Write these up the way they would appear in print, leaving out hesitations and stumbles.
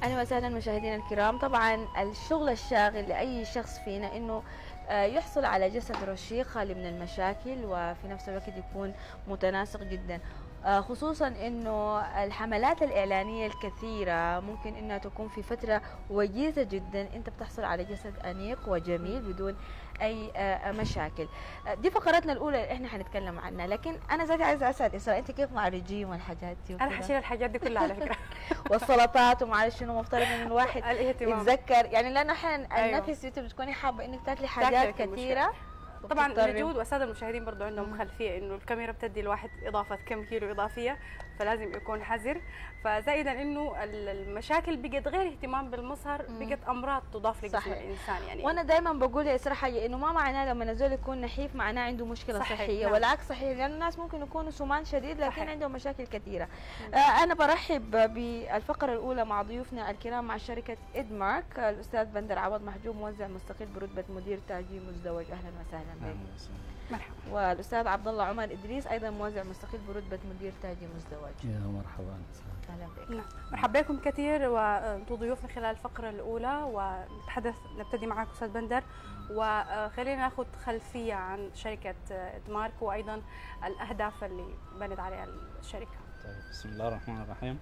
أهلا وسهلا مشاهدينا الكرام. طبعا الشغل الشاغل لأي شخص فينا إنه يحصل على جسد رشيق خالي من المشاكل وفي نفس الوقت يكون متناسق جدا، خصوصا انه الحملات الاعلانيه الكثيره ممكن انها تكون في فتره وجيزه جدا انت بتحصل على جسد انيق وجميل بدون اي مشاكل. دي فقرتنا الاولى اللي احنا حنتكلم عنها، لكن انا ذاتي عايزه اسال اسراء، انت كيف مع الرجيم والحاجات دي انا حشيل الحاجات دي كلها على فكره. والسلطات وما اعرف شنو، مفترض ان الواحد الاهتمام يتذكر يعني، لانه احيانا أيوة. النفس انت بتكوني حابه انك تاكلي حاجات كثيره. طبعا نجود والساده المشاهدين برضو عندهم خلفيه انه الكاميرا بتدي الواحد اضافه كم كيلو اضافيه، فلازم يكون حذر. فزائدا انه المشاكل بقت غير اهتمام بالمظهر، بقت امراض تضاف لجسم الانسان يعني. وانا دايما بقول يا اسراء حاجه، انه ما معناه لما الزول يكون نحيف معناه عنده مشكله صحيه، نعم. والعكس صحيح، لان الناس ممكن يكونوا سمان شديد لكن صحيح. عندهم مشاكل كثيره. انا برحب بالفقره الاولى مع ضيوفنا الكرام مع شركه ادمارك، الاستاذ بندر عوض محجوب موزع مستقل برتبه مدير تاجي مزدوج. اهلا وسهلا بك. مرحبا. والاستاذ عبد الله عمر ادريس ايضا موزع مستقل برتبه مدير تاجي مزدوج. يا مرحبا. اهلا بك. نعم. مرحبا بكم كثير وانتم ضيوفنا خلال الفقره الاولى، نبتدي معك استاذ بندر، وخلينا ناخذ خلفيه عن شركه ادمارك وايضا الاهداف اللي بنت عليها الشركه. طيب، بسم الله الرحمن الرحيم.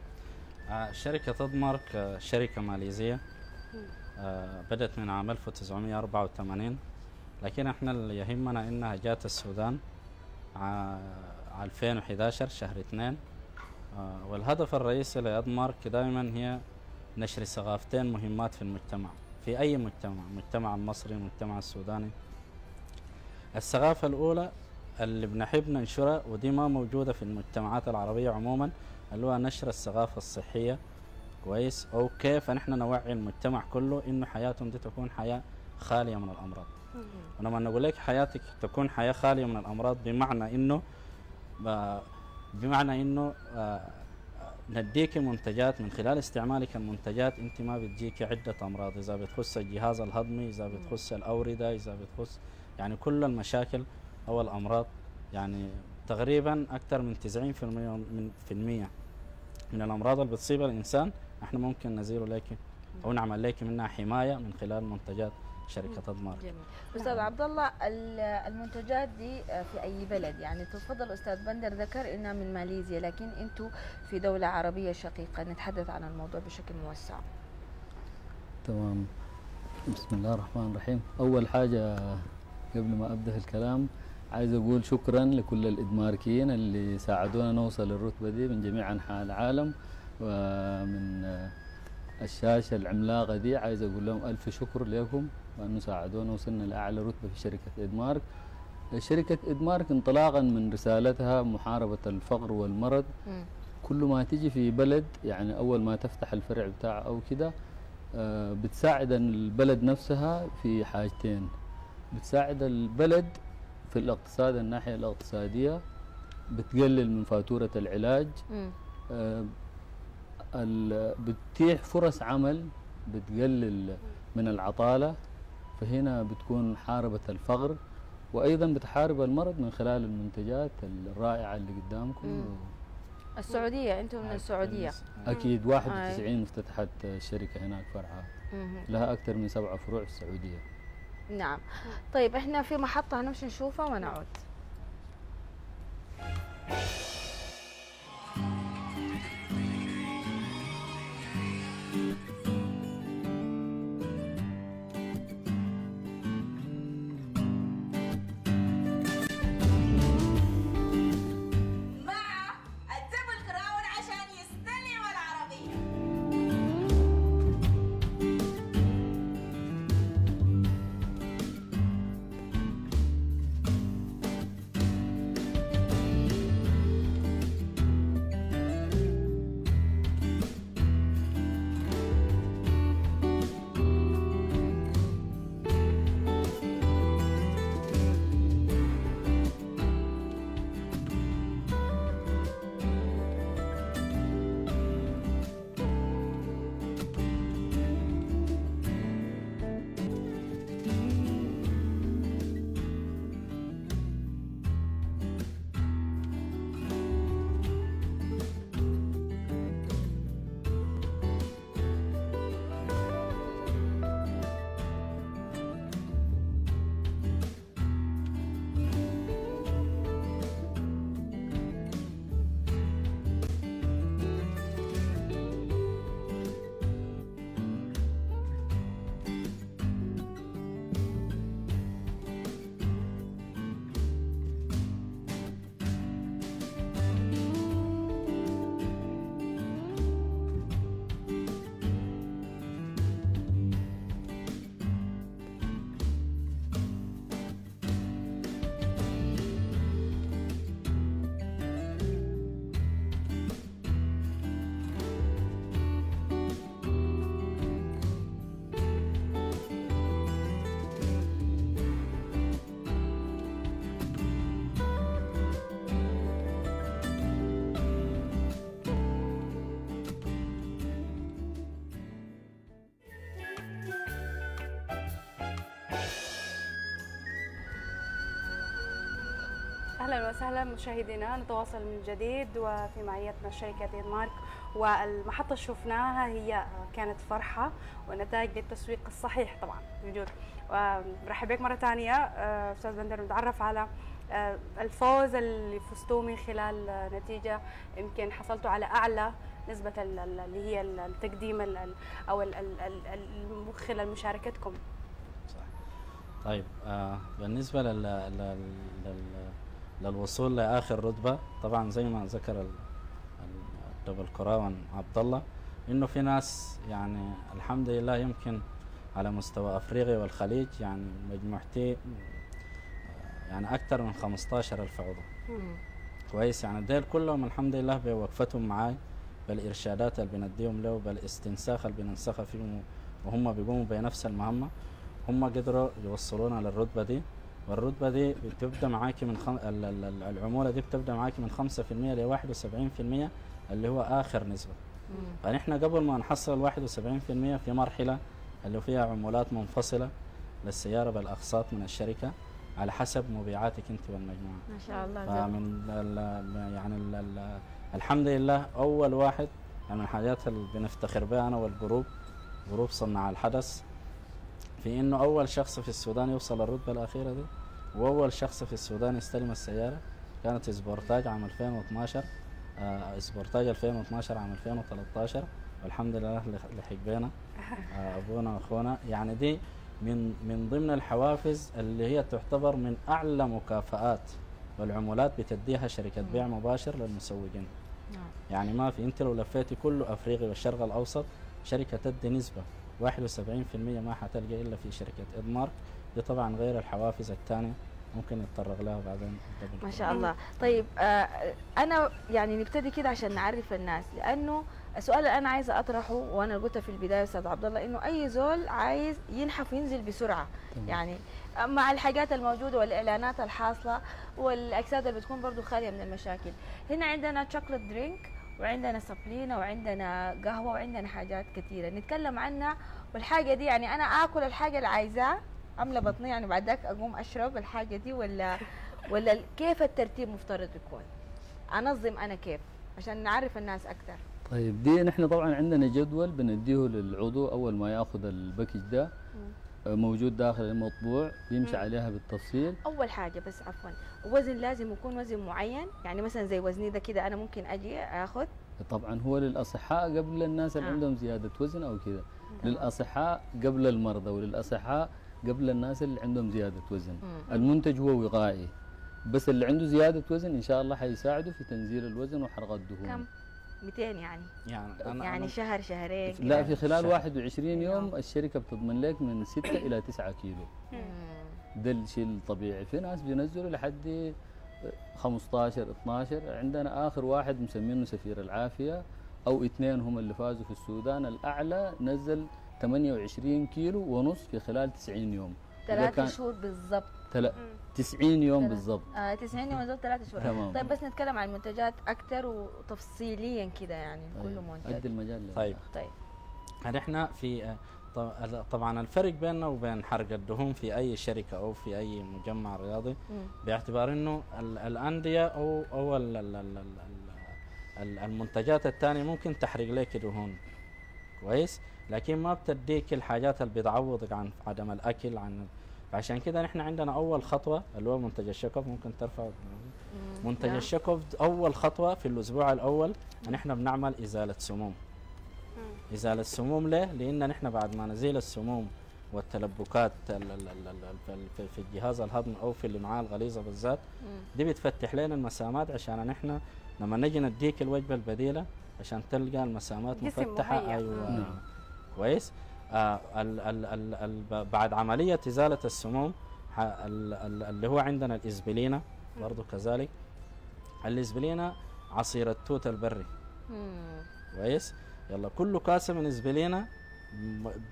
شركه ادمارك شركه ماليزيه، بدأت من عام 1984، لكن احنا اللي يهمنا انها جات السودان 2011 شهر 2. والهدف الرئيسي لأدمارك دائما هي نشر ثقافتين مهمات في المجتمع، في أي مجتمع، المجتمع المصري المجتمع السوداني. الثقافة الأولى اللي بنحب ننشرها ودي ما موجودة في المجتمعات العربية عموما، اللي هو نشر الثقافة الصحية، كويس، أو كيف نحن نوعي المجتمع كله إنه حياتهم دي تكون حياة خالية من الأمراض. ولما نقول لك حياتك تكون حياة خالية من الأمراض بمعنى إنه نديك منتجات، من خلال استعمالك المنتجات أنت ما بتجيك عدة أمراض، إذا بتخص الجهاز الهضمي، إذا بتخص الأوردة، إذا بتخص يعني كل المشاكل أو الأمراض، يعني تقريبا أكثر من 90% من الأمراض اللي بتصيب الإنسان احنا ممكن نزيل لك أو نعمل لك منها حماية من خلال منتجات شركة ادمارك. جميل. استاذ عبد الله، المنتجات دي في اي بلد؟ يعني تفضل استاذ بندر ذكر انها من ماليزيا، لكن انتم في دولة عربية شقيقة، نتحدث عن الموضوع بشكل موسع. تمام. بسم الله الرحمن الرحيم. اول حاجة قبل ما ابدا الكلام عايز اقول شكرا لكل الادماركيين اللي ساعدونا نوصل للرتبة دي من جميع انحاء العالم، ومن الشاشة العملاقة دي عايز اقول لهم الف شكر لكم وانه ساعدونا وصلنا لاعلى رتبة في شركة ادمارك. شركة ادمارك انطلاقا من رسالتها محاربة الفقر والمرض، كل ما تيجي في بلد يعني اول ما تفتح الفرع بتاعها او كده بتساعد البلد نفسها في حاجتين. بتساعد البلد في الاقتصاد، الناحية الاقتصادية، بتقلل من فاتورة العلاج، بتتيح فرص عمل، بتقلل من العطالة، فهنا بتكون حاربة الفقر، وأيضا بتحارب المرض من خلال المنتجات الرائعة اللي قدامكم. السعودية، أنتم من السعودية؟ أكيد. 91 افتتحت الشركة هناك فرعها، لها أكثر من 7 فروع في السعودية. نعم. طيب احنا في محطة هنمشي نشوفها ونعود. اهلا وسهلا مشاهدينا، نتواصل من جديد وفي معيتنا شركه دنمارك، والمحطه اللي شفناها هي كانت فرحه ونتائج للتسويق الصحيح طبعا بوجود. ورحب بك مره ثانيه استاذ بندر، نتعرف على الفوز اللي فزتوا من خلال نتيجه يمكن حصلتوا على اعلى نسبه اللي هي التقديم او خلال مشاركتكم. طيب بالنسبة للوصول لآخر رتبة، طبعا زي ما ذكر الدبل كراون عبد الله، إنه في ناس يعني الحمد لله يمكن على مستوى أفريقيا والخليج يعني مجموعتي يعني أكثر من 15,000 عضو. كويس، يعني ديل كلهم الحمد لله بوقفتهم معاي بالإرشادات اللي بنديهم له، بالاستنساخ اللي بننسخها فيهم وهم بيقوموا بنفس المهمة، هم قدروا يوصلونا للرتبة دي. والرتبة دي بتبدأ معاكي من العمولة دي بتبدأ معاكي من 5% ل 71% اللي هو آخر نسبة. فنحن قبل ما نحصل 71% في مرحلة اللي فيها عمولات منفصلة للسيارة بالأقساط من الشركة على حسب مبيعاتك أنت والمجموعة. ما شاء الله. فمن الحمد لله أول واحد يعني من الحاجات اللي بنفتخر بها أنا والجروب، جروب صناع الحدث، في انه اول شخص في السودان يوصل الرتبه الاخيره دي، واول شخص في السودان يستلم السياره كانت سبورتاج عام 2012، سبورتاج 2012 عام 2013، والحمد لله لحق بينا ابونا واخونا. يعني دي من ضمن الحوافز اللي هي تعتبر من اعلى مكافآت والعمولات بتديها شركه بيع مباشر للمسوقين. يعني ما في، انت لو لفيتي كل افريقيا والشرق الاوسط شركه تدي نسبه 71% ما حتلقى الا في شركه ادمارك. دي طبعا غير الحوافز الثانيه ممكن نتطرق لها بعدين. ما شاء الله. طيب انا يعني نبتدي كده عشان نعرف الناس، لانه السؤال اللي انا عايزه اطرحه وانا قلتها في البدايه استاذ عبد الله، انه اي زول عايز ينحف وينزل بسرعه يعني مع الحاجات الموجوده والاعلانات الحاصله والاجساد اللي بتكون برضه خاليه من المشاكل. هنا عندنا تشوكلت درينك وعندنا سبلينه وعندنا قهوه وعندنا حاجات كثيره نتكلم عنها، والحاجه دي يعني انا اكل الحاجه اللي عايزاها املى بطني يعني بعد ذاك اقوم اشرب الحاجه دي، ولا كيف الترتيب مفترض يكون؟ انظم انا كيف عشان نعرف الناس اكثر. طيب دي نحن طبعا عندنا جدول بنديه للعضو اول ما ياخذ الباكج ده، موجود داخل المطبوع بيمشي عليها بالتفصيل. اول حاجه بس عفوا، وزن لازم يكون وزن معين، يعني مثلا زي وزني ده كده انا ممكن اجي اخذ؟ طبعا هو للاصحاء قبل الناس اللي عندهم زياده وزن او كده، للاصحاء قبل المرضى، وللاصحاء قبل الناس اللي عندهم زياده وزن. المنتج هو وقائي، بس اللي عنده زياده وزن ان شاء الله حيساعده في تنزيل الوزن وحرق الدهون. كم 200 يعني أنا شهر شهرين؟ لا، في خلال 21 يوم الشركه بتضمن لك من 6 الى 9 كيلو. ده الشيء الطبيعي. في ناس بينزلوا لحد 15 12. عندنا اخر واحد مسمينه سفير العافيه او 2 هم اللي فازوا في السودان، الاعلى نزل 28 كيلو ونص في خلال 90 يوم. 3 شهور بالضبط. 90 يوم بالضبط. 90 يوم بالضبط 3 شهور. تمام. طيب بس نتكلم عن المنتجات اكثر وتفصيليا كده يعني كل منتج. ادي المجال. طيب نحن في طبعا الفرق بيننا وبين حرق الدهون في اي شركه او في اي مجمع رياضي باعتبار انه الانديه او المنتجات الثانيه ممكن تحرق لك دهون كويس، لكن ما بتديك الحاجات اللي بتعوضك عن عدم الاكل فعشان كده نحن عندنا اول خطوه اللي هو منتج الشكوف. ممكن ترفع منتج الشكوف اول خطوه في الاسبوع الاول نحن بنعمل ازاله سموم. ازاله سموم ليه؟ لان نحن بعد ما نزيل السموم والتلبكات في الجهاز الهضمي او في الامعاء الغليظه بالذات، دي بتفتح لنا المسامات عشان نحن لما نجي نديك الوجبه البديله عشان تلقى المسامات مفتحه. ايوه كويس. بعد عمليه ازاله السموم اللي هو عندنا الاسبلينا برضه كذلك. الاسبلينا عصير التوت البري كويس. يلا كل كاسه من اسبلينا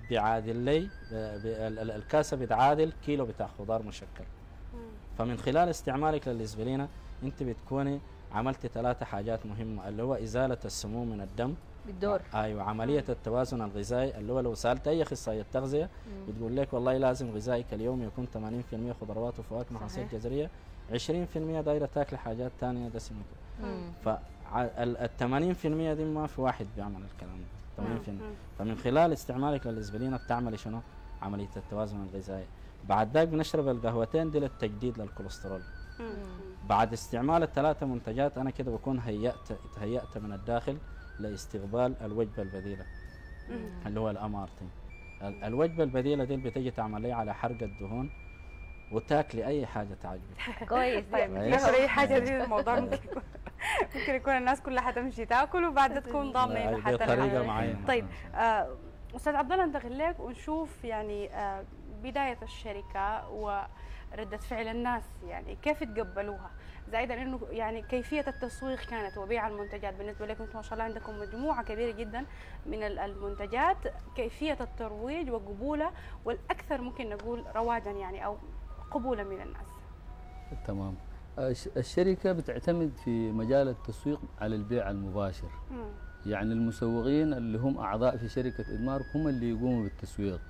بيعادل لي الكاسه بتعادل كيلو بتاع خضار مشكل. فمن خلال استعمالك للاسبلينا انت بتكوني عملتي 3 حاجات مهمه، اللي هو ازاله السموم من الدم بالدور. ايوه، عمليه التوازن الغذائي اللي هو لو سالت اي اخصائيه تغذيه بتقول لك والله لازم غذائك اليوم يكون 80% خضروات وفواكه محاصيل جزريه، 20% دايره تاكل حاجات ثانيه دسمه. مم. فال 80% دي ما في واحد بيعمل الكلام ده 80%. فمن خلال استعمالك للاسبلينه بتعملي شنو؟ عمليه التوازن الغذائي. بعد ذاك بنشرب القهوتين دي للتجديد للكوليسترول. بعد استعمال الثلاثه منتجات انا كده بكون تهيأت من الداخل لاستقبال الوجبه البديله اللي هو الامارتي. الوجبه البديله دي بتيجي تعمل لي على حرق الدهون وتاكلي اي حاجه تعجبك. كويس. طيب ناكل اي حاجه دي الموضوع ممكن يكون الناس كلها حتمشي تاكل وبعد تكون ضامنه حتى بطريقه معينه. طيب استاذ عبد الله ندخل لك ونشوف يعني بدايه الشركه وردة فعل الناس، يعني كيف تقبلوها، زائدا انه يعني كيفيه التسويق كانت وبيع المنتجات بالنسبه لكم. انتم ما شاء الله عندكم مجموعه كبيره جدا من المنتجات، كيفيه الترويج وقبولها والاكثر ممكن نقول رواجا يعني او قبولا من الناس. تمام. الشركة بتعتمد في مجال التسويق على البيع المباشر. يعني المسوقين اللي هم أعضاء في شركة إدمارك هم اللي يقوموا بالتسويق.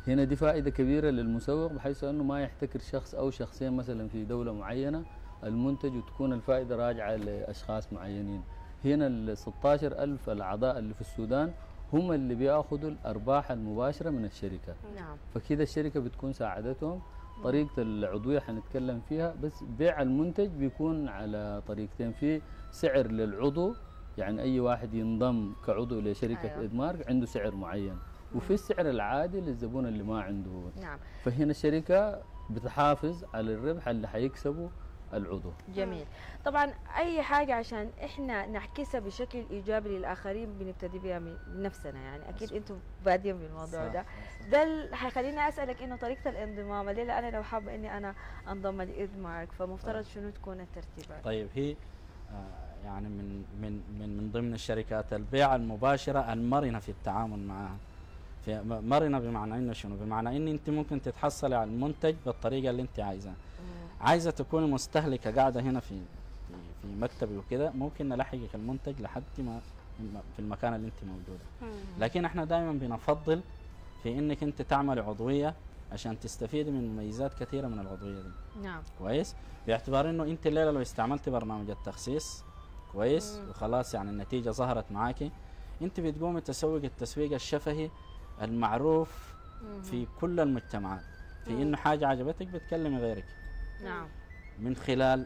هنا دي فائدة كبيرة للمسوق، بحيث أنه ما يحتكر شخص أو شخصين مثلا في دولة معينة المنتج وتكون الفائدة راجعة لأشخاص معينين. هنا ال 16,000 الأعضاء اللي في السودان هم اللي بياخذوا الأرباح المباشرة من الشركة. نعم. فكده الشركة بتكون ساعدتهم. طريقة العضوية حنتكلم فيها، بس بيع المنتج بيكون على طريقتين. في سعر للعضو، يعني أي واحد ينضم كعضو لشركة أيوة. إدمارك عنده سعر معين، وفي السعر العادي للزبون اللي ما عنده. نعم. فهنا الشركة بتحافظ على الربح اللي حيكسبه العضو. جميل. طبعا اي حاجه عشان احنا نعكسها بشكل ايجابي للاخرين بنبتدي بها من نفسنا، يعني اكيد انتم بادين بالموضوع ده. ده اللي حيخليني اسالك انه طريقه الانضمام الليله انا لو حابه اني انا انضم لإدمارك فمفترض شنو تكون الترتيبات؟ طيب هي يعني من ضمن الشركات البيع المباشره المرنه في التعامل معها. في مرنه بمعنى انه شنو؟ بمعنى ان انت ممكن تتحصلي على المنتج بالطريقه اللي انت عايزاها. عايزه تكوني مستهلكه قاعده هنا في مكتبي وكده، ممكن نلحقك المنتج لحد ما في المكان اللي انت موجوده. لكن احنا دائما بنفضل في انك انت تعملي عضويه عشان تستفيدي من مميزات كثيره من العضويه دي. نعم. كويس؟ باعتبار انه انت الليله لو استعملتي برنامج التخسيس كويس وخلاص يعني النتيجه ظهرت معاكي، انت بتقومي تسوق التسويق الشفهي المعروف في كل المجتمعات، في انه حاجه عجبتك بتكلمي غيرك. نعم. من خلال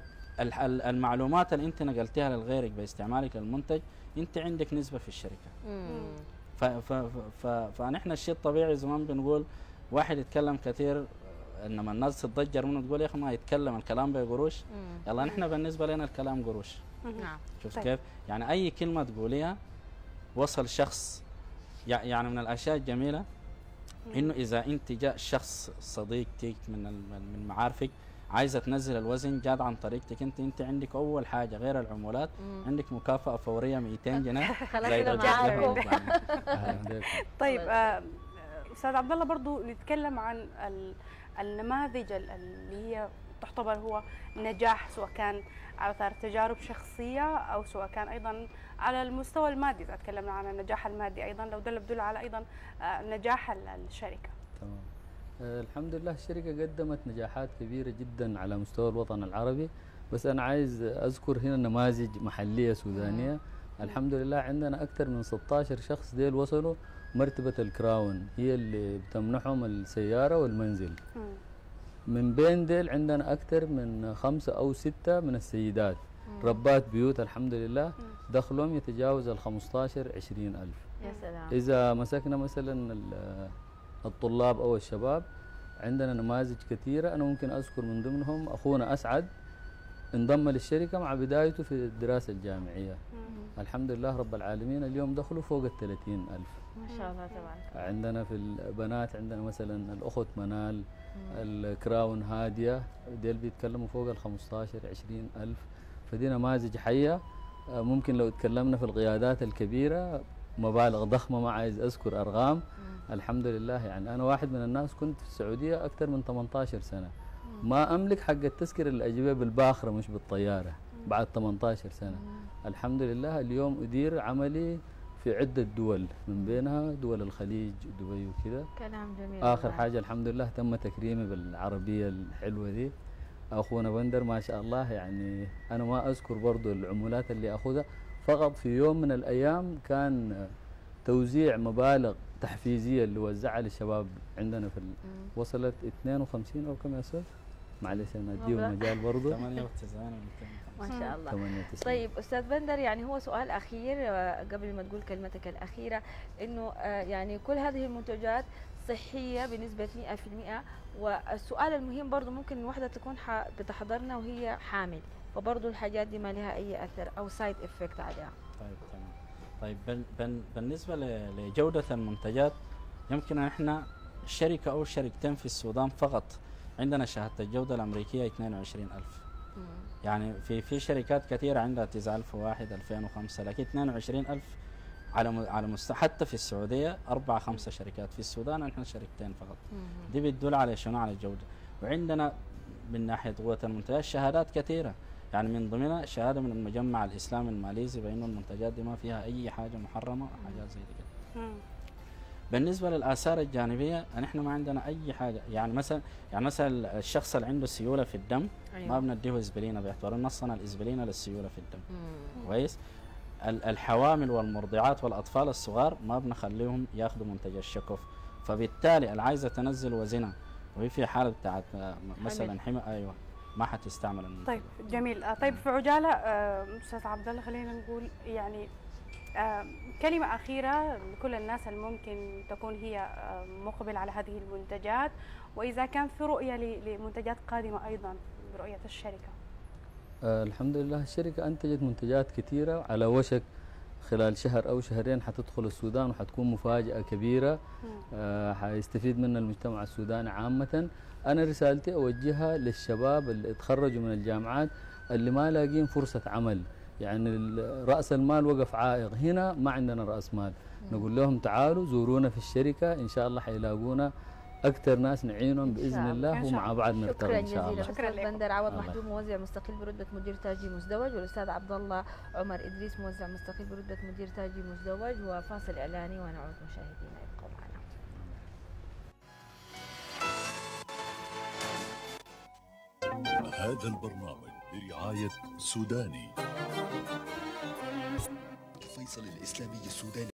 المعلومات اللي انت نقلتها لغيرك باستعمالك للمنتج، انت عندك نسبه في الشركه. فنحن الشيء الطبيعي زمان بنقول واحد يتكلم كثير انما الناس تتضجر منه تقول يا اخي ما يتكلم الكلام بقروش. يلا نحن بالنسبه لنا الكلام قروش. نعم. شوف كيف؟ يعني اي كلمه تقوليها وصل شخص. يعني من الاشياء الجميله انه اذا انت جاء شخص صديقتك من معارفك عايزه تنزل الوزن، جاد عن طريقتك انت عندك اول حاجه غير العمولات عندك مكافاه فوريه 200 جنيه زي معاكم. طيب استاذ عبد الله برضو نتكلم عن النماذج اللي هي تعتبر هو نجاح، سواء كان على اثار تجارب شخصيه او سواء كان ايضا على المستوى المادي. اذا تكلمنا عن النجاح المادي ايضا لو ده بدل على ايضا نجاح الشركه. تمام. الحمد لله الشركه قدمت نجاحات كبيره جدا على مستوى الوطن العربي، بس انا عايز اذكر هنا نماذج محليه سودانيه. الحمد لله عندنا اكثر من 16 شخص ديل وصلوا مرتبه الكراون، هي اللي بتمنحهم السياره والمنزل. من بين ديل عندنا أكثر من 5 أو 6 من السيدات ربات بيوت الحمد لله دخلهم يتجاوز ال 15-20 ألف. يا سلام. إذا مسكنا مثلا الطلاب أو الشباب عندنا نماذج كثيرة، أنا ممكن أذكر من ضمنهم أخونا أسعد انضم للشركة مع بدايته في الدراسة الجامعية. الحمد لله رب العالمين اليوم دخلوا فوق ال 30 ألف ما شاء الله تبارك. عندنا في البنات عندنا مثلا الأخت منال، الكراون هادية، ديل بيتكلموا فوق ال 15-20 ألف. فدي نماذج حية. ممكن لو تكلمنا في القيادات الكبيرة مبالغ ضخمة، ما عايز أذكر أرقام. الحمد لله يعني أنا واحد من الناس كنت في السعودية أكثر من 18 سنة ما أملك حق التذكرة اللي أجيبها بالباخرة مش بالطيارة بعد 18 سنة. الحمد لله اليوم أدير عملي في عدة دول من بينها دول الخليج دبي وكذا. كلام جميل. آخر حاجة الحمد لله تم تكريمي بالعربية الحلوة دي. اخونا بندر ما شاء الله، يعني انا ما اذكر برضو العمولات اللي اخذها، فقط في يوم من الايام كان توزيع مبالغ تحفيزيه اللي وزعها للشباب عندنا في وصلت 52 او كم يا استاذ؟ معلش انا اديهم مجال برضو. 98 ما شاء الله. 98. طيب استاذ بندر، يعني هو سؤال اخير قبل ما تقول كلمتك الاخيره، انه يعني كل هذه المنتجات صحيه بنسبه 100%، والسؤال المهم برضه ممكن الوحده تكون بتحضرنا وهي حامل، فبرضه الحاجات دي ما لها اي اثر او سايد افكت عليها. طيب تمام. طيب بالنسبه لجوده المنتجات، يمكن احنا شركه او شركتين في السودان فقط عندنا شهاده الجوده الامريكيه 22,000. يعني في شركات كثيره عندها 9,001 2005، لكن 22,000 على مستوى. حتى في السعوديه 4 5 شركات، في السودان احنا شركتين فقط. دي بتدل على شنو؟ على الجوده. وعندنا من ناحيه قوه المنتجات شهادات كثيره، يعني من ضمنها شهاده من المجمع الاسلامي الماليزي بانه المنتجات دي ما فيها اي حاجه محرمه وحاجات زي كده. بالنسبه للاثار الجانبيه نحن ما عندنا اي حاجه، يعني مثلا الشخص اللي عنده سيوله في الدم ما بنديه اسبرينا، باعتبار نصنا الاسبرينا للسيوله في الدم. كويس. الحوامل والمرضعات والاطفال الصغار ما بنخليهم ياخذوا منتج الشكوف، فبالتالي اللي عايزه تنزل وزنها وهي في حاله بتاعت مثلا حمى، ايوه ما حتستعمل المنتج. طيب جميل. طيب في عجاله استاذ عبد الله، خلينا نقول يعني كلمة أخيرة لكل الناس اللي ممكن تكون هي مقبل على هذه المنتجات، وإذا كان في رؤية لمنتجات قادمة أيضا برؤية الشركة. الحمد لله الشركة أنتجت منتجات كثيرة، على وشك خلال شهر أو شهرين حتدخل السودان وحتكون مفاجأة كبيرة حيستفيد منها المجتمع السوداني عامة. أنا رسالتي أوجهها للشباب اللي اتخرجوا من الجامعات اللي ما لاقين فرصة عمل، يعني رأس المال وقف عائق، هنا ما عندنا رأس مال. نقول لهم تعالوا زورونا في الشركة، إن شاء الله حيلاقونا أكثر ناس نعينهم بإذن الله، ومع بعض نرتقي إن شاء الله. شكرا جزيلا. بندر عوض محجوب، موزع مستقل برتبة مدير تاجي مزدوج، والأستاذ عبد الله عمر إدريس، موزع مستقل برتبة مدير تاجي مزدوج. وفاصل إعلاني ونعود مشاهدينا، ابقوا معنا. هذا البرنامج برعاية سوداني. فيصل الإسلامي السوداني.